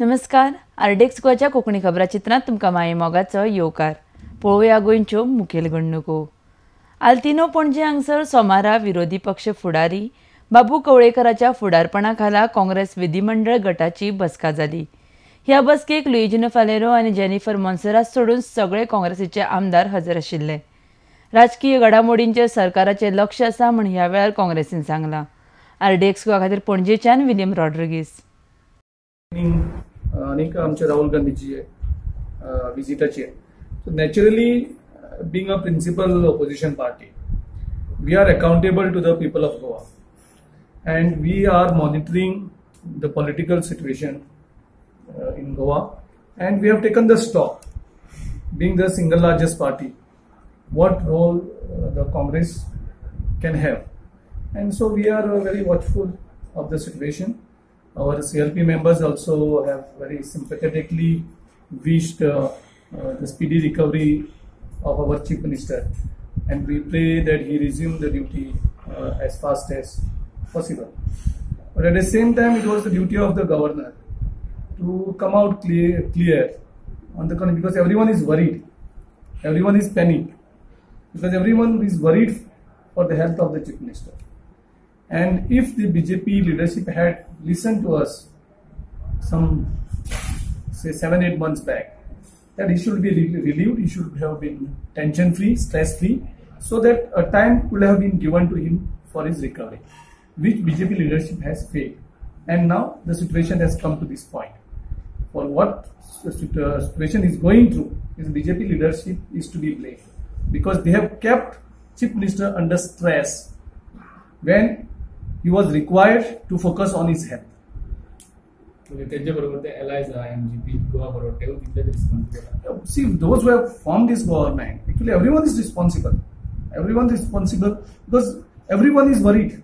नमस्कार. आरडेक्स गोवाच्या कोंकणी खबराचित्रांत तुमकां माये मोगाचो येवकार. पळोवया गोंयच्यो मुखेल घडणुको. आल्तिनो पणजे हांगसर सोमारा विरोधी पक्ष फुडारी बाबू कवळेकराच्या फुडारपणा खाला काँग्रेस विधिमंडळ गटाची बसका जाली. ह्या बसकेक लुइजिनो फालेरो आनी जेनिफर मोन्सेरात सोडून सगळे काँग्रेसीचे आमदार हजर आशिल्ले. राजकीय घडामोडींचेर सरकाराचें लक्ष आसा म्हूण ह्या वेळार काँग्रेसीन सांगलां. आरडेक्स गोवा खातीर पणजेच्यान विलियम रॉड्रिगीस. अनेक आमचे Rahul गांधीचे विजिटाचे. So naturally, being a principal opposition party, we are accountable to the people of Goa, and we are monitoring the political situation in Goa, and we have taken the stock, being the single largest party, what role the Congress can have, and so we are very watchful of the situation. Our CLP members also have very sympathetically wished the speedy recovery of our Chief Minister, and we pray that he resume the duty as fast as possible. But at the same time, it was the duty of the governor to come out clear on the contrary, because everyone is worried, everyone is panicked, because everyone is worried for the health of the Chief Minister. And if the BJP leadership had listened to us some, say, 7-8 months back, that he should be relieved, he should have been tension-free, stress-free, so that a time could have been given to him for his recovery, which BJP leadership has failed. And now the situation has come to this point. For what the situation is going through, is BJP leadership is to be blamed, because they have kept Chief Minister under stress when he was required to focus on his health. See, those who have formed this government, actually everyone is responsible. Everyone is responsible because everyone is worried.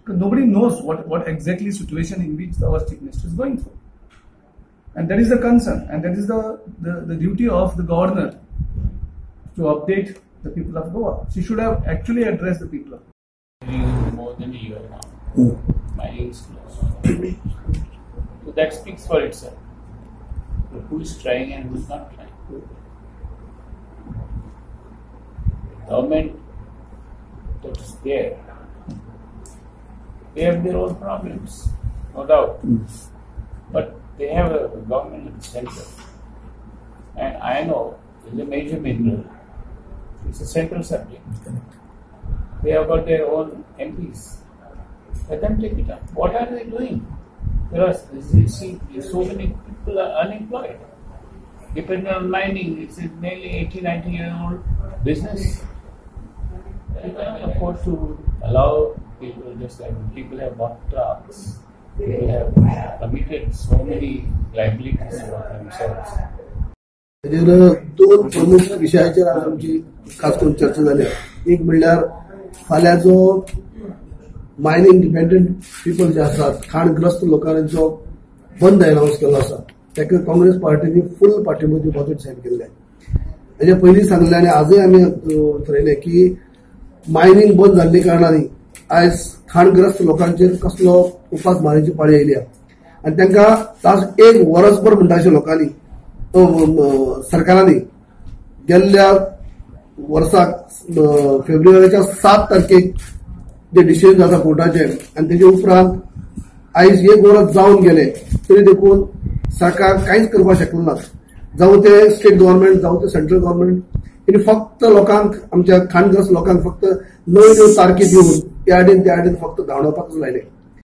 Nobody knows what exactly situation in which our Chief Minister is going through. And that is the concern, and that is the duty of the governor to update the people of Goa. She should have actually addressed the people of Goa. More than a year now. Mining is closed. So that speaks for itself. So who is trying and who is not trying? Government that is there, they have their own problems, no doubt. But they have a government in the center. And I know it's a major mineral. It's a central subject. They have got their own MPs. Let them take it up. What are they doing? There are so many people are unemployed, depending on mining. It's a nearly 80-90-year-old business. They cannot afford to allow people, just like people have bought trucks. People have committed so many liabilities for themselves. दोन प्रमुख विषयाचेर आज आमची खास करून चर्चा जाली. एक म्हणल्यार फाल्यां जो मायनिंग डिपेंडंट पीपल जे आसात, खाणग्रस्त लोकांचो बंद अनाउन्स केल्लो आसा, ताका काँग्रेस पार्टीनी फुल पाठिंबो दिवपाचो डिसायड केल्ले. हेजे पयलीं सांगले आनी आजूय आमी थारायले की मायनिंग बंद जाल्ले कारणान आयज खाणग्रस्त लोकांचेर कसलो उपास मारची पाळी आयली आनी तांकां तास एक वर्सभर म्हणटाशे लोकांनी सरकारांनी गेल्ल्या वर्साक फेब्रुवारीच्या 7 तारखेक जे डिसिजन जाता कोर्टाचे आनी तेजे उपरांत आयज एक वर्स जावन गेले तरी देखून सरकार कांयच करपाक शकलो ना. जावं ते स्टेट गव्हर्नमेंट जावं ते सेंट्रल गव्हर्नमेंट तेणी फक्त लोकांक, आमच्या खाणग्रस्त लोकांक फक्त नव्यो तारखी दिवन त्या आडीन फक्त धांवडावपाकच लायले.